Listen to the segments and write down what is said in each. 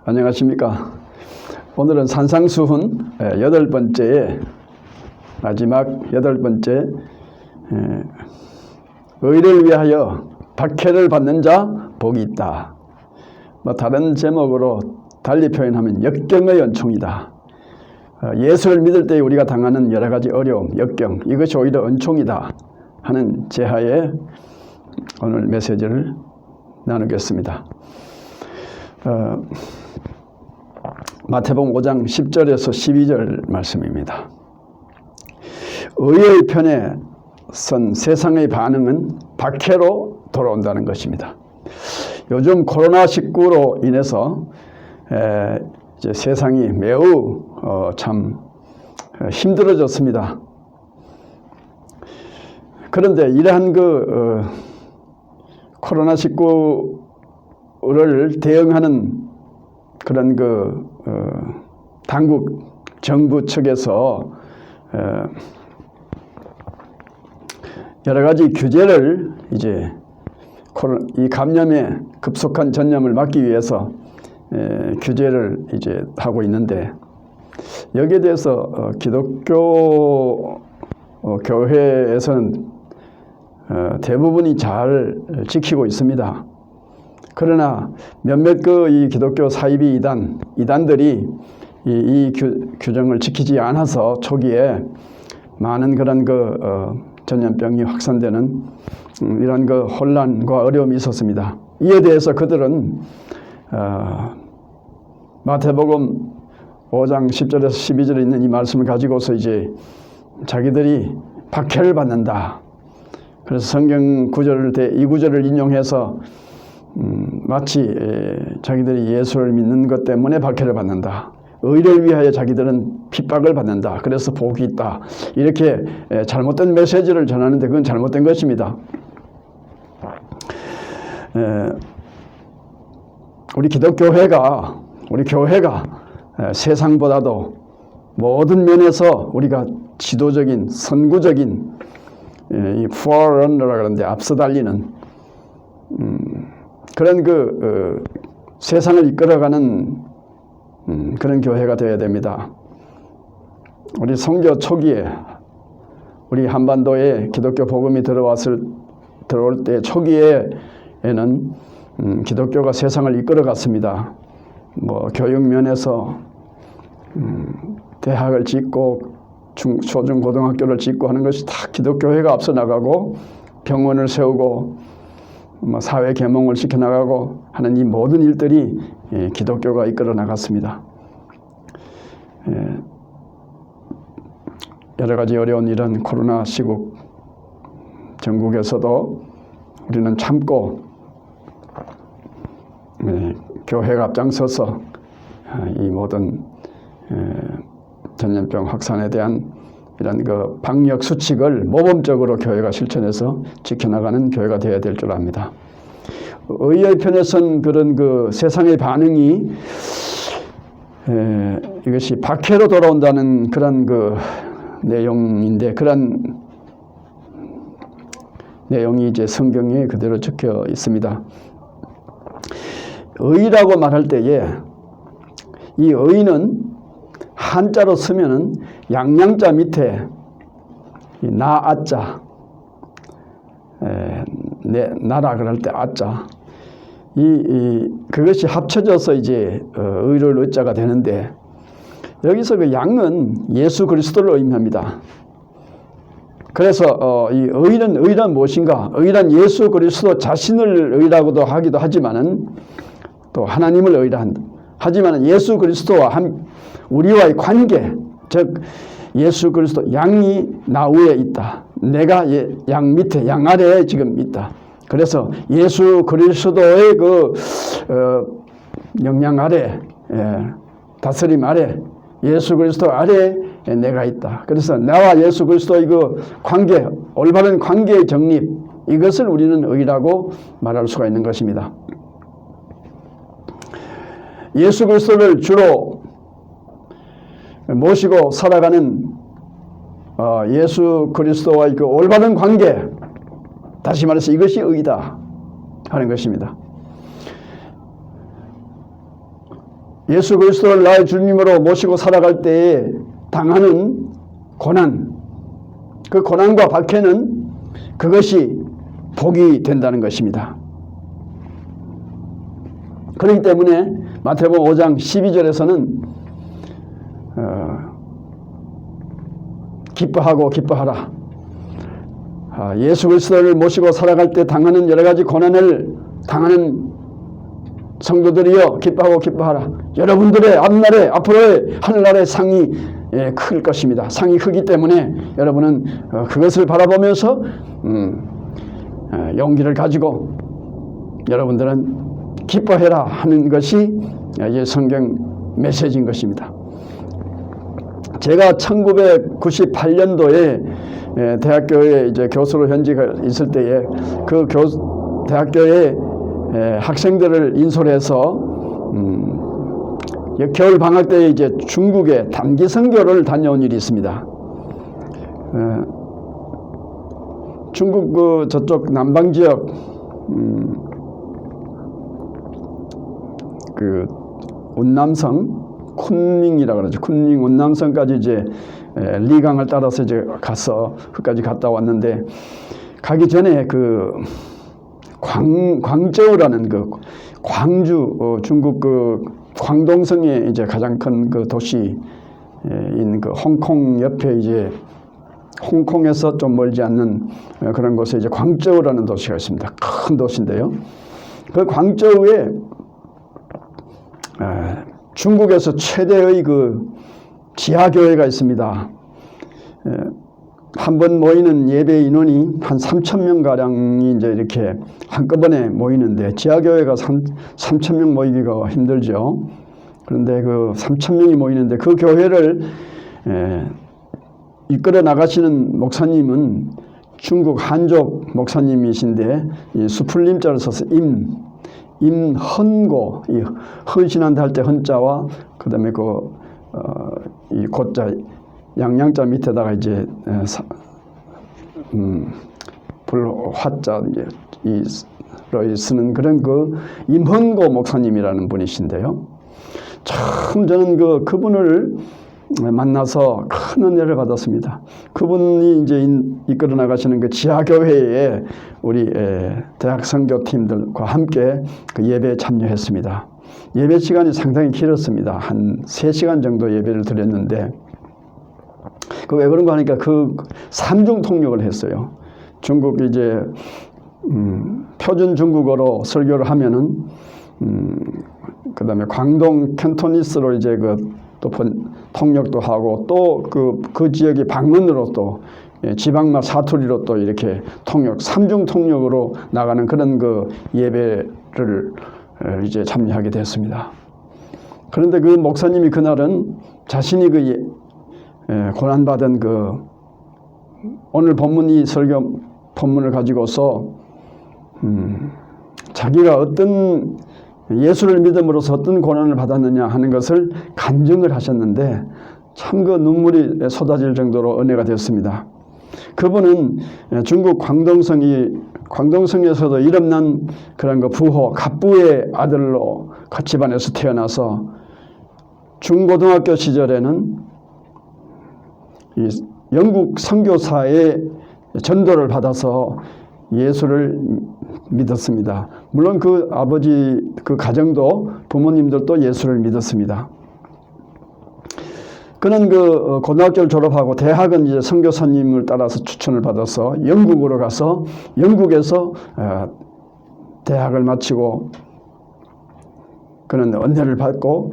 안녕하십니까. 오늘은 산상수훈 8번째에 마지막 8번째 의를 위하여 박해를 받는 자 복이 있다. 다른 제목으로 달리 표현하면 역경의 은총이다. 예수를 믿을 때 우리가 당하는 여러 가지 어려움, 역경, 이것이 오히려 은총이다 하는 제하에 오늘 메시지를 나누겠습니다. 마태복음 5장 10절에서 12절 말씀입니다. 의의 편에 선 세상의 반응은 박해로 돌아온다는 것입니다. 요즘 코로나19로 인해서 이제 세상이 매우 참 힘들어졌습니다. 그런데 이러한 코로나19를 대응하는 그런 당국 정부 측에서 여러 가지 규제를 이제 이 감염의 급속한 전염을 막기 위해서 규제를 이제 하고 있는데, 여기에 대해서 기독교 교회에서는 대부분이 잘 지키고 있습니다. 그러나 몇몇 이 기독교 사이비 이단들이 이 규정을 지키지 않아서 초기에 많은 그런 전염병이 확산되는 이런 혼란과 어려움이 있었습니다. 이에 대해서 그들은 마태복음 5장 10절에서 12절에 있는 이 말씀을 가지고서 이제 자기들이 박해를 받는다. 그래서 성경 이 구절을 인용해서 마치 자기들이 예수를 믿는 것 때문에 박해를 받는다. 의를 위하여 자기들은 핍박을 받는다. 그래서 복이 있다. 이렇게 잘못된 메시지를 전하는데 그건 잘못된 것입니다. 우리 교회가 세상보다도 모든 면에서 우리가 지도적인, 선구적인 이 포어런너라고 하는데 앞서 달리는 그런 세상을 이끌어가는 그런 교회가 되어야 됩니다. 우리 선교 초기에 우리 한반도에 기독교 복음이 들어올 때 초기에는 기독교가 세상을 이끌어갔습니다. 교육 면에서 대학을 짓고 초중 고등학교를 짓고 하는 것이 다 기독교회가 앞서 나가고, 병원을 세우고 사회 계몽을 시켜나가고 하는 이 모든 일들이 기독교가 이끌어 나갔습니다. 여러 가지 어려운 이런 코로나 시국 전국에서도 우리는 참고 교회가 앞장서서 이 모든 전염병 확산에 대한 이런 방역 수칙을 모범적으로 교회가 실천해서 지켜나가는 교회가 되어야 될 줄 압니다. 의의 편에 선 그런 세상의 반응이 이것이 박해로 돌아온다는 그런 내용인데, 그런 내용이 이제 성경에 그대로 적혀 있습니다. 의라고 말할 때에 이 의는 한자로 쓰면은 양양자 밑에 나아자, 나라 그럴 때 아자, 그것이 합쳐져서 이제 의를 의자가 되는데, 여기서 양은 예수 그리스도를 의미합니다. 그래서 이 의는 무엇인가? 의란 예수 그리스도 자신을 의라고도 하기도 하지만은 또 하나님을 의란, 하지만 예수 그리스도와 우리와의 관계, 즉 예수 그리스도 양이 나 위에 있다. 내가 양 밑에, 양 아래에 지금 있다. 그래서 예수 그리스도의 영향 아래, 다스림 아래, 예수 그리스도 아래에 내가 있다. 그래서 나와 예수 그리스도의 관계, 올바른 관계의 정립, 이것을 우리는 의라고 말할 수가 있는 것입니다. 예수 그리스도를 주로 모시고 살아가는 예수 그리스도와의 올바른 관계, 다시 말해서 이것이 의다 하는 것입니다. 예수 그리스도를 나의 주님으로 모시고 살아갈 때에 당하는 고난, 그 고난과 박해는 그것이 복이 된다는 것입니다. 그렇기 때문에 마태복음 5장 12절에서는 기뻐하고 기뻐하라. 예수 그리스도를 모시고 살아갈 때 당하는 여러 가지 고난을 당하는 성도들이여 기뻐하고 기뻐하라. 여러분들의 앞날에 앞으로의 하늘나라의 상이 클 것입니다. 상이 크기 때문에 여러분은 그것을 바라보면서 용기를 가지고 여러분들은 기뻐해라 하는 것이 성경 메시지인 것입니다. 제가 1998년도에 대학교에 이제 교수로 현직을 있을 때에 그 대학교에 학생들을 인솔해서 겨울 방학 때에 이제 중국에 단기 선교를 다녀온 일이 있습니다. 중국 그 저쪽 남방 지역 그 운남성 쿤밍이라고 그러죠. 쿤밍 운남성까지 이제 리강을 따라서 이제 가서 그까지 갔다 왔는데 가기 전에 그 광저우라는 그 광주 중국 그 광동성에 이제 가장 큰 그 도시인 그 홍콩 옆에 이제 홍콩에서 좀 멀지 않는 그런 곳에 이제 광저우라는 도시가 있습니다. 큰 도시인데요. 그 광저우에 중국에서 최대의 그 지하교회가 있습니다. 한 번 모이는 예배 인원이 한 3,000명 가량이 이제 이렇게 한꺼번에 모이는데 지하교회가 3,000명 모이기가 힘들죠. 그런데 그 3,000명이 모이는데 그 교회를 이끌어 나가시는 목사님은 중국 한족 목사님이신데 이 수풀림자를 써서 임헌고, 이 헌신한다 할 때 헌자와 그다음에 이 고자 양양자 밑에다가 이제 불화자 이로 쓰는 그런 그 임헌고 목사님이라는 분이신데요. 참 저는 그분을 만나서 큰 은혜를 받았습니다. 그분이 이제 이끌어 나가시는 그 지하교회에 우리 대학 선교팀들과 함께 그 예배에 참여했습니다. 예배 시간이 상당히 길었습니다. 한 3시간 정도 예배를 드렸는데 그 왜 그런가 하니까 그 삼중 통역을 했어요. 중국 이제 표준 중국어로 설교를 하면은 그다음에 광동 캔토니스로 이제 또 통역도 하고 또 그 지역의 방언으로 또 지방말 사투리로 또 이렇게 통역 삼중 통역으로 나가는 그런 그 예배를 이제 참여하게 됐습니다. 그런데 그 목사님이 그날은 자신이 고난받은 오늘 본문 이 설교 본문을 가지고서 자기가 어떤 예수를 믿음으로써 어떤 고난을 받았느냐 하는 것을 간증을 하셨는데 참 그 눈물이 쏟아질 정도로 은혜가 됐습니다. 그분은 중국 광동성에서도 이름난 그런 부호 갑부의 아들로 집안에서 태어나서 중고등학교 시절에는 이 영국 선교사의 전도를 받아서 예수를 믿었습니다. 물론 그 아버지 그 가정도 부모님들도 예수를 믿었습니다. 그는 고등학교를 졸업하고 대학은 이제 선교사님을 따라서 추천을 받아서 영국으로 가서 영국에서 대학을 마치고 그는 은혜를 받고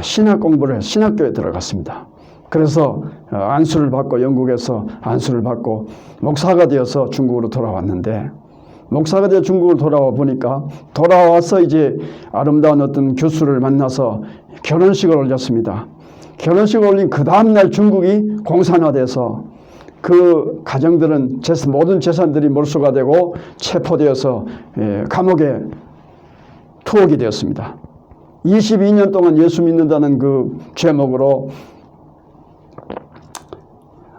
신학 공부를 신학교에 들어갔습니다. 그래서 안수를 받고 영국에서 안수를 받고 목사가 되어서 중국으로 돌아왔는데 목사가 되어 중국으로 돌아와 보니까 돌아와서 이제 아름다운 어떤 교수를 만나서 결혼식을 올렸습니다. 결혼식을 올린 그 다음날 중국이 공산화돼서 그 가정들은 모든 재산들이 몰수가 되고 체포되어서 감옥에 투옥이 되었습니다. 22년 동안 예수 믿는다는 그 제목으로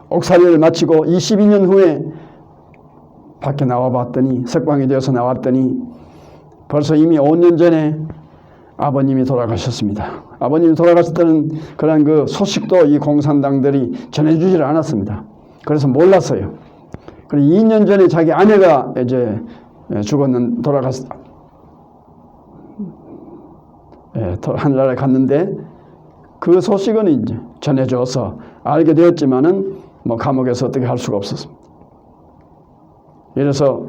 옥살이를 마치고 22년 후에 밖에 나와봤더니 석방이 되어서 나왔더니 벌써 이미 5년 전에 아버님이 돌아가셨습니다. 아버님이 돌아갔을 때는 그런 그 소식도 이 공산당들이 전해주지를 않았습니다. 그래서 몰랐어요. 그리고 2년 전에 자기 아내가 이제 하늘나라에 갔는데 그 소식은 이제 전해져서 알게 되었지만은 뭐 감옥에서 어떻게 할 수가 없었습니다. 이래서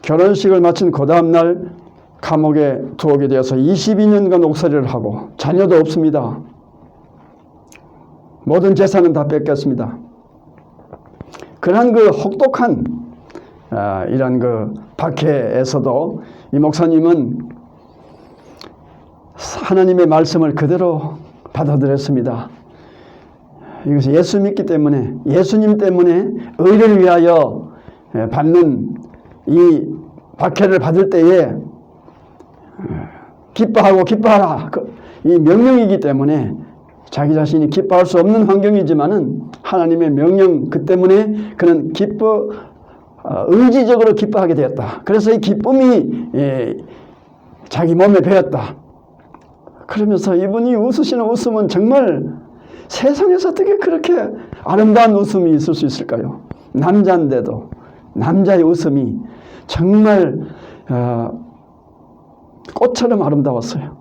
결혼식을 마친 그 다음날 감옥에 두어게 되어서 22년간 옥살이를 하고 자녀도 없습니다. 모든 재산은 다 뺏겼습니다. 그러한 그 혹독한 이런 그 박해에서도 이 목사님은 하나님의 말씀을 그대로 받아들였습니다. 이것이 예수 믿기 때문에, 예수님 때문에 의를 위하여 받는 이 박해를 받을 때에 기뻐하고 기뻐하라, 이 명령이기 때문에 자기 자신이 기뻐할 수 없는 환경이지만은 하나님의 명령, 그 때문에 그는 의지적으로 기뻐하게 되었다. 그래서 이 기쁨이 자기 몸에 배었다. 그러면서 이분이 웃으시는 웃음은 정말 세상에서 어떻게 그렇게 아름다운 웃음이 있을 수 있을까요? 남자인데도 남자의 웃음이 정말 꽃처럼 아름다웠어요.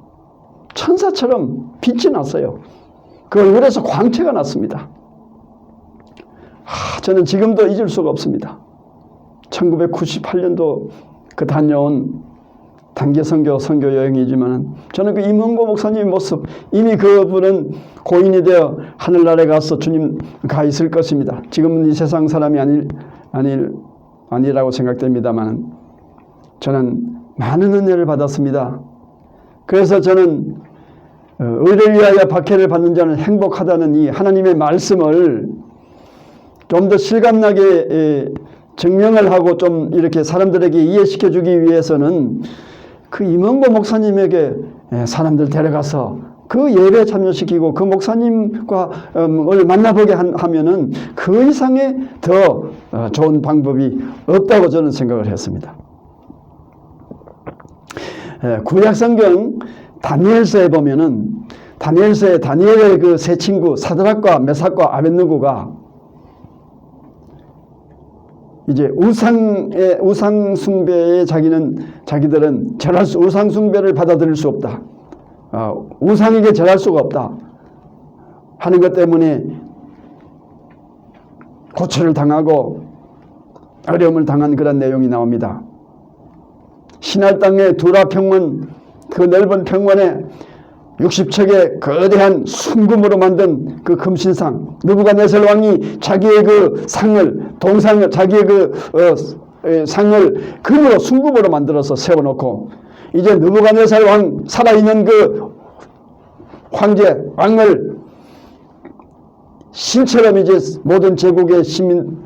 천사처럼 빛이 났어요. 그 얼굴에서 광채가 났습니다. 저는 지금도 잊을 수가 없습니다. 1998년도 그 다녀온 단기 선교 여행이지만 저는 그 임흥고 목사님의 모습, 이미 그분은 고인이 되어 하늘나라에 가서 주님 가 있을 것입니다. 지금은 이 세상 사람이 아니라고 생각됩니다만 저는 많은 은혜를 받았습니다. 그래서 저는 의를 위하여 박해를 받는 자는 행복하다는 이 하나님의 말씀을 좀 더 실감나게 증명을 하고 좀 이렇게 사람들에게 이해시켜 주기 위해서는 그 임원고 목사님에게 사람들 데려가서 그 예배에 참여시키고 그 목사님과 만나보게 하면은 그 이상의 더 좋은 방법이 없다고 저는 생각을 했습니다. 구약성경 다니엘서에 보면은 다니엘서에 다니엘의 그 세 친구 사드락과 메삭과 아벳느고가 이제 우상 숭배에 자기들은 우상 숭배를 받아들일 수 없다. 우상에게 절할 수가 없다 하는 것 때문에 고초를 당하고 어려움을 당한 그런 내용이 나옵니다. 신할 땅의 두라 평원, 그 넓은 평원에 60척의 거대한 순금으로 만든 그 금신상, 느부갓네살 왕이 자기의 그 동상을 자기의 상을 금으로 순금으로 만들어서 세워놓고 이제 느부갓네살 왕 살아있는 그 왕을 신처럼 이제 모든 제국의 시민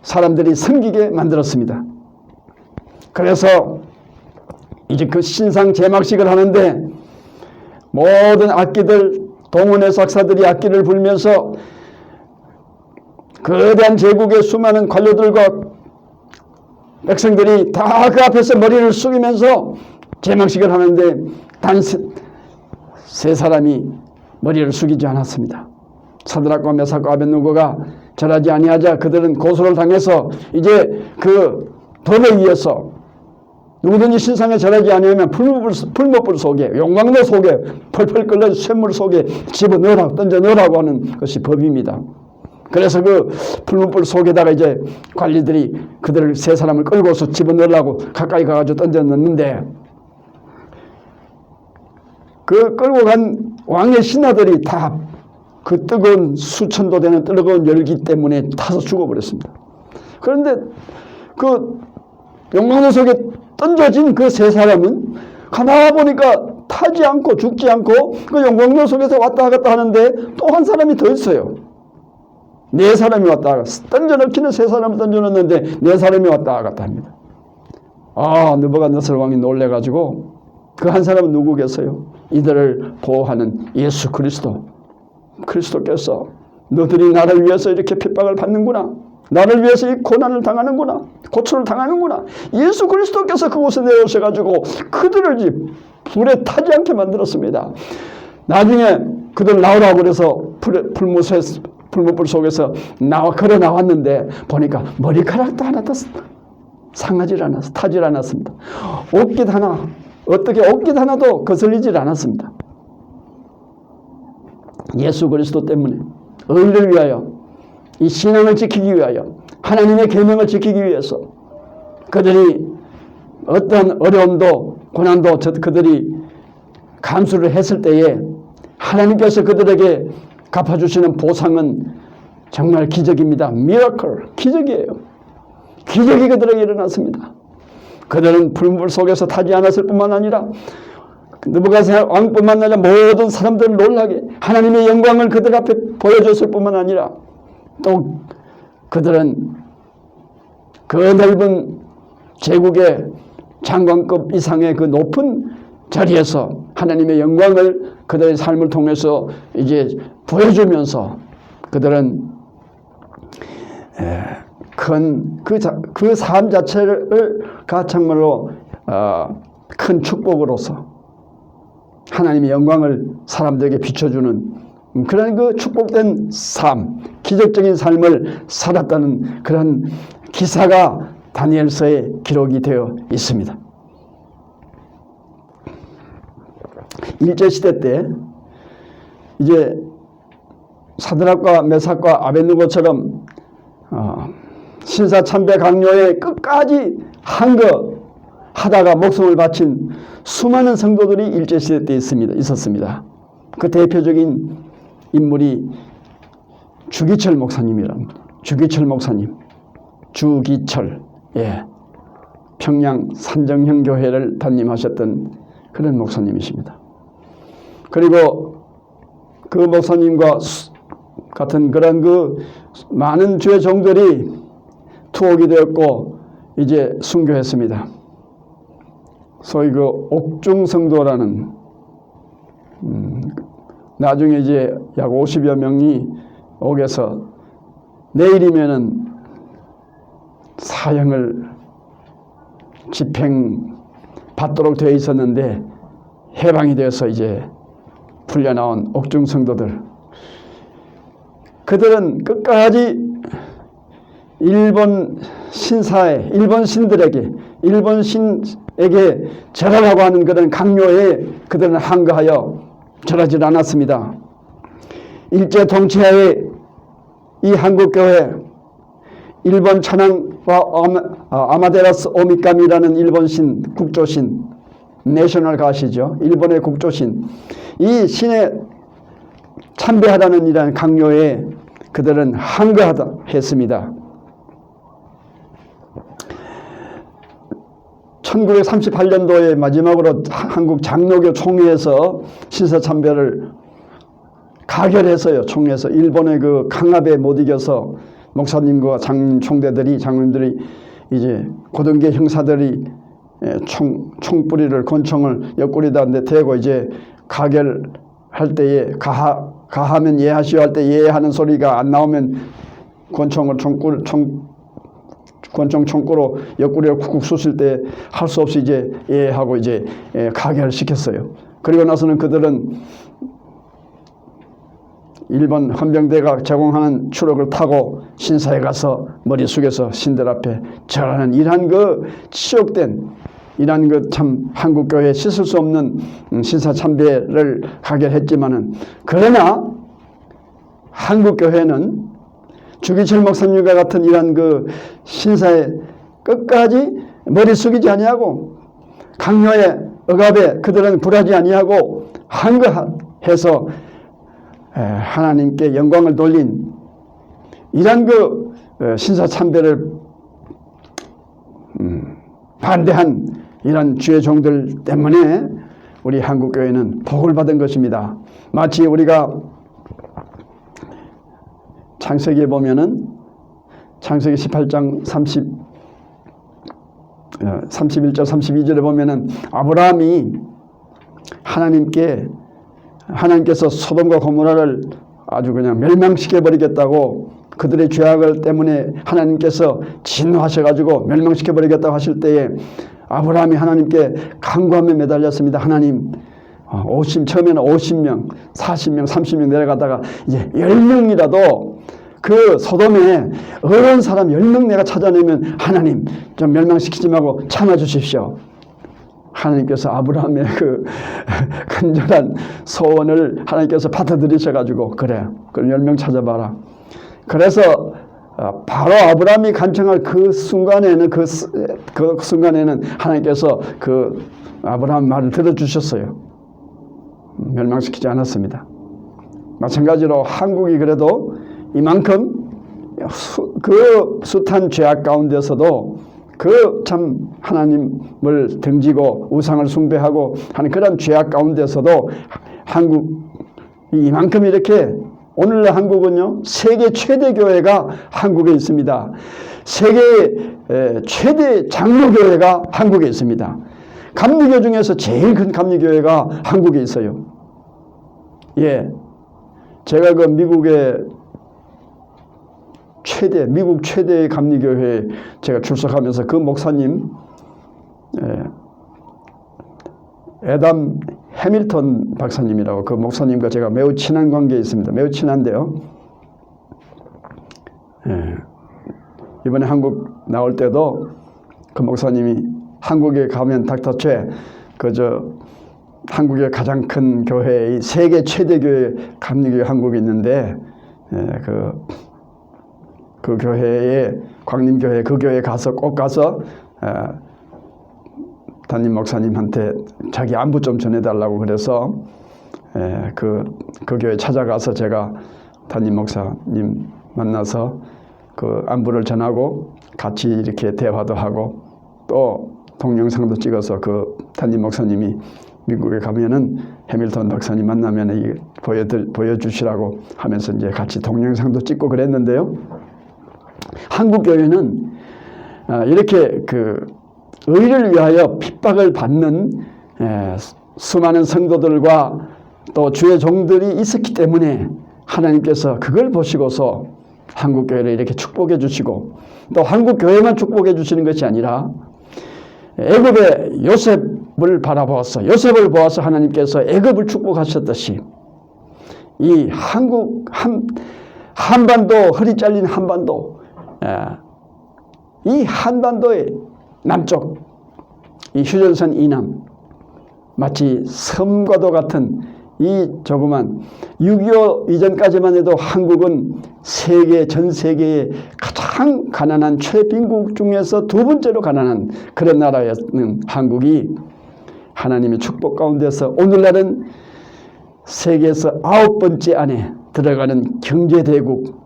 사람들이 섬기게 만들었습니다. 그래서 이제 그 신상 제막식을 하는데 모든 악기들, 동원의 박사들이 악기를 불면서 거대한 제국의 수많은 관료들과 백성들이 다 그 앞에서 머리를 숙이면서 제막식을 하는데 단 세 사람이 머리를 숙이지 않았습니다. 사드락과 메삭과 아벳느고가 절하지 아니하자 그들은 고소를 당해서 이제 그 법에 의해서 누구든지 신상에 절하지 아니하면 풀무불 속에, 용광로 속에, 펄펄 끓는 쇳물 속에 던져 넣으라고 하는 것이 법입니다. 그래서 그 풀무불 속에다가 이제 관리들이 그들을 세 사람을 끌고서 집어넣으려고 가까이 가가지고 던져 넣는데 그 끌고 간 왕의 신하들이 다 그 뜨거운 수천도 되는 뜨거운 열기 때문에 타서 죽어버렸습니다. 그런데 그 용광로 속에 던져진 그 세 사람은 가만히 보니까 타지 않고 죽지 않고 그 용광로 속에서 왔다 갔다 하는데 또 한 사람이 더 있어요. 네 사람이 왔다 갔다. 던져넣기는 세 사람을 던져넣는데 네 사람이 왔다 갔다 합니다. 느부갓네살 왕이 놀래가지고 그 한 사람은 누구겠어요? 이들을 보호하는 예수 그리스도께서 너들이 나를 위해서 이렇게 핍박을 받는구나. 나를 위해서 이 고난을 당하는구나. 고초를 당하는구나. 예수 그리스도께서 그곳에 내오셔가지고 그들을 불에 타지 않게 만들었습니다. 나중에 그들 나오라고 그래서 불못불 속에서 걸어 나왔는데 보니까 머리카락도 하나도 상하질 않았어, 타질 않았습니다. 옷깃 하나도 거슬리질 않았습니다. 예수 그리스도 때문에 의를 위하여, 이 신앙을 지키기 위하여, 하나님의 계명을 지키기 위해서 그들이 어떤 어려움도 고난도 그들이 감수를 했을 때에 하나님께서 그들에게 갚아주시는 보상은 정말 기적입니다. 미라클, 기적이에요. 기적이 그들에게 일어났습니다. 그들은 불물 속에서 타지 않았을 뿐만 아니라 느부갓네살 왕뿐만 아니라 모든 사람들을 놀라게 하나님의 영광을 그들 앞에 보여줬을 뿐만 아니라 또 그들은 그 넓은 제국의 장관급 이상의 그 높은 자리에서 하나님의 영광을 그들의 삶을 통해서 이제 보여주면서 그들은 그 삶 자체가 정말로 큰 축복으로서 하나님의 영광을 사람들에게 비춰주는 그런 그 축복된 삶, 기적적인 삶을 살았다는 그런 기사가 다니엘서에 기록이 되어 있습니다. 일제시대 때 이제 사드락과 메삭과 아벳느고처럼 신사참배 강요에 끝까지 한거 하다가 목숨을 바친 수많은 성도들이 일제시대 때 있었습니다. 그 대표적인 인물이 주기철 목사님이랍니다. 주기철 목사님, 주기철, 평양 산정형 교회를 담임하셨던 그런 목사님이십니다. 그리고 그 목사님과 같은 그런 그 많은 주의 종들이 투옥이 되었고 이제 순교했습니다. 소위 그 옥중성도라는 나중에 이제 약 50여 명이 옥에서 내일이면은 사형을 집행 받도록 되어 있었는데 해방이 되어서 이제 풀려나온 옥중성도들, 그들은 끝까지 일본 신들에게, 일본 신에게 절하라고 하는 그런 강요에 그들은 항거하여 절하지 않았습니다. 일제 통치하에 이 한국교회, 일본 천황과 아마데라스 오미카미라는 일본 신, 국조신, 내셔널 가시죠. 일본의 국조신. 이 신에 참배하라는 이러한 강요에 그들은 항거하다 했습니다. 1938년도에 마지막으로 한국 장로교 총회에서 신사참배를 가결해서요. 총회에서 일본의 그 강압에 못 이겨서 목사님과 장로님들이 이제 고등계 형사들이 총뿌리를 권총을 옆구리다 대고 이제 가결할 때에 가하면 예하시오 할 때 예하는 소리가 안 나오면 권총을 권총 총구로 옆구리를 쿡쿡 쑤실 때 할 수 없이 이제 예하고 이제 가결을 시켰어요. 그리고 나서는 그들은 일본 헌병대가 제공하는 추록을 타고 신사에 가서 머리 숙여서 신들 앞에 절하는 이러한 그 치욕된 이러한 그 참 한국교회에 씻을 수 없는 신사참배를 가결했지만은, 그러나 한국교회는 주기철 목사님과 같은 이러한 그 신사에 끝까지 머리 숙이지 아니하고 강요에 억압에 그들은 굴하지 아니하고 항거해서 하나님께 영광을 돌린 이러한 그 신사참배를 반대한 이런 주의 종들 때문에 우리 한국교회는 복을 받은 것입니다. 마치 우리가 창세기에 보면은 창세기 18장 31절 32절에 보면은 아브라함이 하나님께서 소돔과 고모라를 아주 그냥 멸망시켜 버리겠다고, 그들의 죄악을 때문에 하나님께서 진노하셔가지고 멸망시켜 버리겠다고 하실 때에 아브라함이 하나님께 간구하며 매달렸습니다. 하나님, 처음에는 50명, 40명, 30명 내려가다가 이제 10명이라도 그 소돔에 어려운 사람 10명 내가 찾아내면 하나님 좀 멸망시키지 말고 참아주십시오. 하나님께서 아브라함의 그 간절한 소원을 하나님께서 받아들이셔가지고 그래, 그럼 10명 찾아봐라. 그래서 바로 아브라함이 간청할 그 순간에는 하나님께서 그 아브라함 말을 들어주셨어요. 멸망시키지 않았습니다. 마찬가지로 한국이 그래도 이만큼 그 숱한 죄악 가운데서도 그 참 하나님을 등지고 우상을 숭배하고 하는 그런 죄악 가운데서도 한국이 이만큼 이렇게 오늘날 한국은요 세계 최대 교회가 한국에 있습니다. 세계 최대 장로교회가 한국에 있습니다. 감리교 중에서 제일 큰 감리교회가 한국에 있어요. 예, 제가 그 미국 최대의 감리교회에 제가 출석하면서 그 목사님, 애담 해밀턴 박사님이라고 그 목사님과 제가 매우 친한 관계에 있습니다. 매우 친한데요. 이번에 한국 나올 때도 그 목사님이 한국에 가면 닥터최 한국의 가장 큰 교회의 세계 최대 교회 감리교회 한국에 있는데 그 교회에 광림교회 그 교회에 가서 꼭 가서 담임 목사님한테 자기 안부 좀 전해달라고 그래서 그 교회 찾아가서 제가 담임 목사님 만나서 그 안부를 전하고 같이 이렇게 대화도 하고 또 동영상도 찍어서 그 담임 목사님이 미국에 가면은 해밀턴 박사님 만나면 보여주시라고 하면서 이제 같이 동영상도 찍고 그랬는데요. 한국 교회는 이렇게 그 의를 위하여 핍박을 받는 수많은 성도들과 또 주의 종들이 있었기 때문에 하나님께서 그걸 보시고서 한국 교회를 이렇게 축복해 주시고 또 한국 교회만 축복해 주시는 것이 아니라 애굽의 요셉을 바라보아서 요셉을 보아서 하나님께서 애굽을 축복하셨듯이 이 한국 한반도 허리 잘린 한반도 이 한반도의 남쪽 이 휴전선 이남 마치 섬과도 같은 이 조그만 6.25 이전까지만 해도 한국은 전 세계의 가장 가난한 최빈국 중에서 두 번째로 가난한 그런 나라였는 한국이 하나님의 축복 가운데서 오늘날은 세계에서 9번째 안에 들어가는 경제대국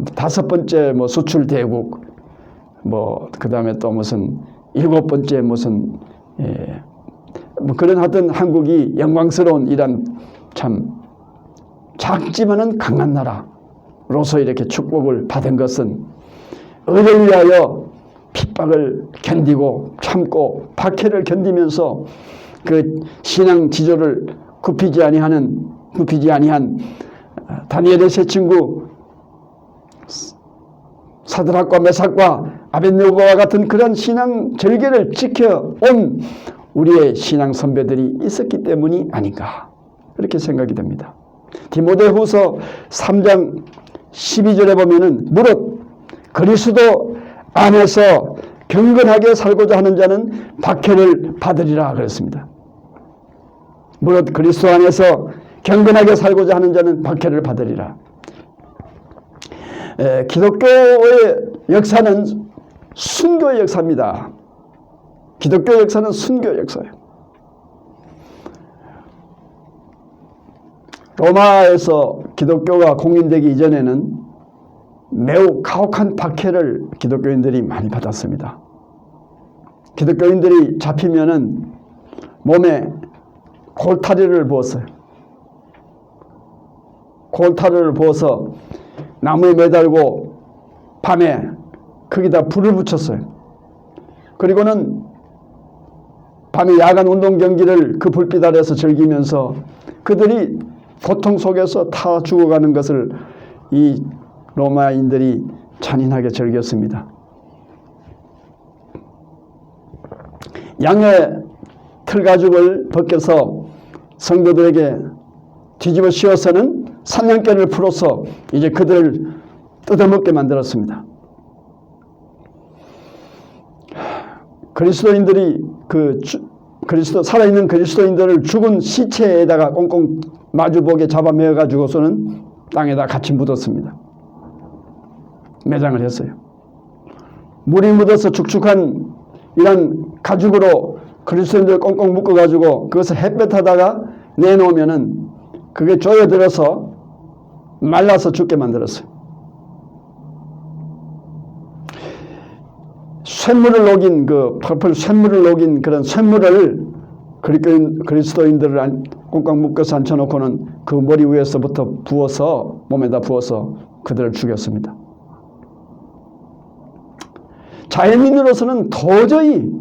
5번째 뭐 수출대국 그 다음에 또 무슨 7번째 무슨 뭐 그런 하여튼 한국이 영광스러운 이런 참 작지만은 강한 나라로서 이렇게 축복을 받은 것은 의를 위하여 핍박을 견디고 참고 박해를 견디면서 그 신앙 지조를 굽히지 아니한 다니엘의 세 친구 사드락과 메삭과 아벳네고와 같은 그런 신앙 절개를 지켜온 우리의 신앙 선배들이 있었기 때문이 아닌가 그렇게 생각이 됩니다. 디모데후서 3장 12절에 보면은 무릇 그리스도 안에서 경건하게 살고자 하는 자는 박해를 받으리라 그랬습니다. 무릇 그리스도 안에서 경건하게 살고자 하는 자는 박해를 받으리라. 기독교의 역사는 순교의 역사입니다. 기독교 역사는 순교 역사예요. 로마에서 기독교가 공인되기 이전에는 매우 가혹한 박해를 기독교인들이 많이 받았습니다. 기독교인들이 잡히면은 몸에 골타리를 부었어요. 골타리를 부어서 나무에 매달고 밤에 거기다 불을 붙였어요. 그리고는 밤에 야간 운동 경기를 그 불빛 아래서 즐기면서 그들이 고통 속에서 타 죽어가는 것을 이 로마인들이 잔인하게 즐겼습니다. 양의 틀가죽을 벗겨서 성도들에게 뒤집어 씌워서는 사냥개를 풀어서 이제 그들을 뜯어먹게 만들었습니다. 그리스도인들이 살아있는 그리스도인들을 죽은 시체에다가 꽁꽁 마주보게 잡아매어 가지고서는 땅에다 같이 묻었습니다. 매장을 했어요. 물이 묻어서 축축한 이런 가죽으로 그리스도인들 꽁꽁 묶어 가지고 그것을 햇볕하다가 내놓으면은 그게 조여들어서 말라서 죽게 만들었어요. 쇳물을 녹인 펄펄 쇳물을 녹인 그런 쇳물을 그리스도인들을 꽁꽁 묶어서 앉혀놓고는 그 머리 위에서부터 부어서 몸에다 부어서 그들을 죽였습니다. 자연인으로서는 도저히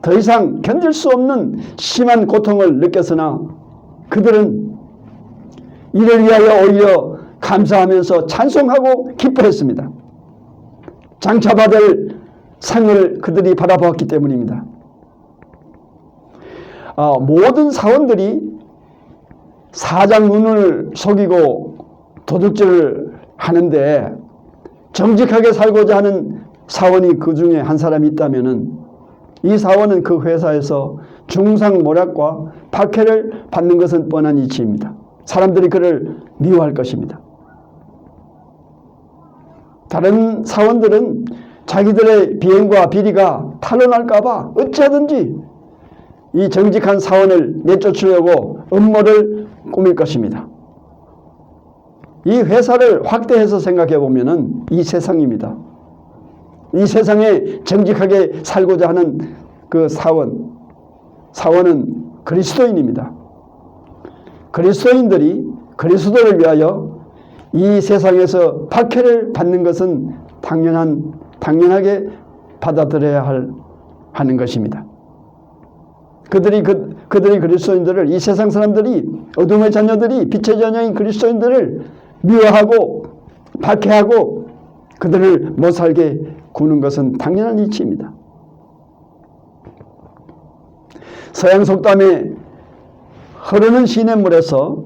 더 이상 견딜 수 없는 심한 고통을 느꼈으나 그들은 이를 위하여 오히려 감사하면서 찬송하고 기뻐했습니다. 장차받을 상을 그들이 바라보았기 때문입니다. 모든 사원들이 사장 눈을 속이고 도둑질을 하는데 정직하게 살고자 하는 사원이 그 중에 한 사람이 있다면 이 사원은 그 회사에서 중상모략과 박해를 받는 것은 뻔한 이치입니다. 사람들이 그를 미워할 것입니다. 다른 사원들은 자기들의 비행과 비리가 탄로날까 봐 어찌하든지 이 정직한 사원을 내쫓으려고 음모를 꾸밀 것입니다. 이 회사를 확대해서 생각해 보면은 이 세상입니다. 이 세상에 정직하게 살고자 하는 그 사원은 그리스도인입니다. 그리스도인들이 그리스도를 위하여 이 세상에서 박해를 받는 것은 당연하게 받아들여야 하는 것입니다. 그들이 그리스도인들을, 이 세상 사람들이, 어둠의 자녀들이 빛의 자녀인 그리스도인들을 미워하고 박해하고 그들을 못 살게 구는 것은 당연한 이치입니다. 서양 속담에 흐르는 시냇물에서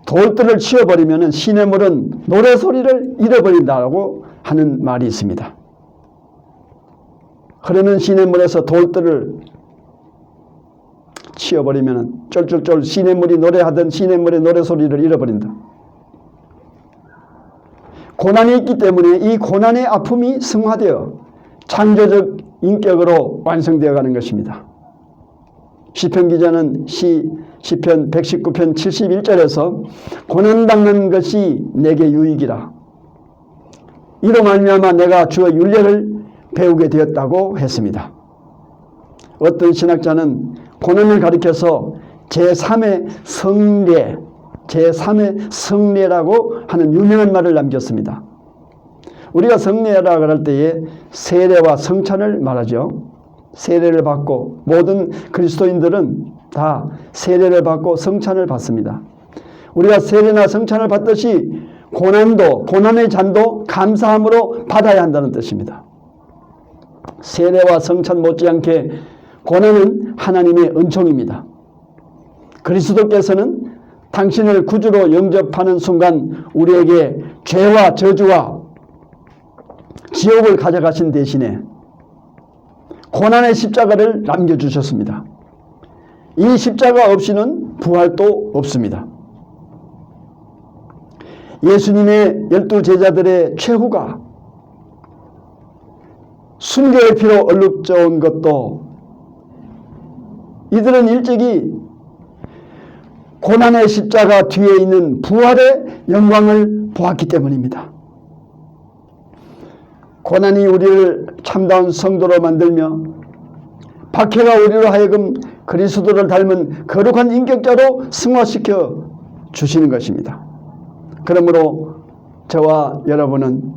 돌들을 치워버리면 시냇물은 노래소리를 잃어버린다고 하는 말이 있습니다. 흐르는 시냇물에서 돌들을 치워버리면 쫄쫄쫄 시냇물이 노래하던 시냇물의 노래소리를 잃어버린다. 고난이 있기 때문에 이 고난의 아픔이 승화되어 창조적 인격으로 완성되어 가는 것입니다. 시편 기자는 시편 119편 71절에서 고난당하는 것이 내게 유익이라. 이로 말미암아 내가 주의 윤례를 배우게 되었다고 했습니다. 어떤 신학자는 고난을 가리켜서 제3의 성례라고 하는 유명한 말을 남겼습니다. 우리가 성례라고 할 때에 세례와 성찬을 말하죠. 세례를 받고 모든 그리스도인들은 다 세례를 받고 성찬을 받습니다. 우리가 세례나 성찬을 받듯이 고난의 잔도 감사함으로 받아야 한다는 뜻입니다. 세례와 성찬 못지않게 고난은 하나님의 은총입니다. 그리스도께서는 당신을 구주로 영접하는 순간 우리에게 죄와 저주와 지옥을 가져가신 대신에 고난의 십자가를 남겨주셨습니다. 이 십자가 없이는 부활도 없습니다. 예수님의 12 제자들의 최후가 순교의 피로 얼룩져온 것도 이들은 일찍이 고난의 십자가 뒤에 있는 부활의 영광을 보았기 때문입니다. 고난이 우리를 참다운 성도로 만들며 박해가 우리로 하여금 그리스도를 닮은 거룩한 인격자로 승화시켜 주시는 것입니다. 그러므로 저와 여러분은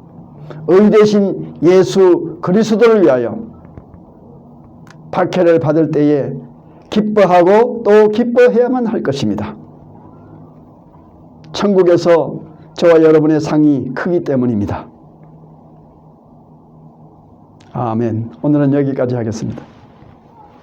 의 대신 예수 그리스도를 위하여 박해를 받을 때에 기뻐하고 또 기뻐해야만 할 것입니다. 천국에서 저와 여러분의 상이 크기 때문입니다. 아멘. 오늘은 여기까지 하겠습니다.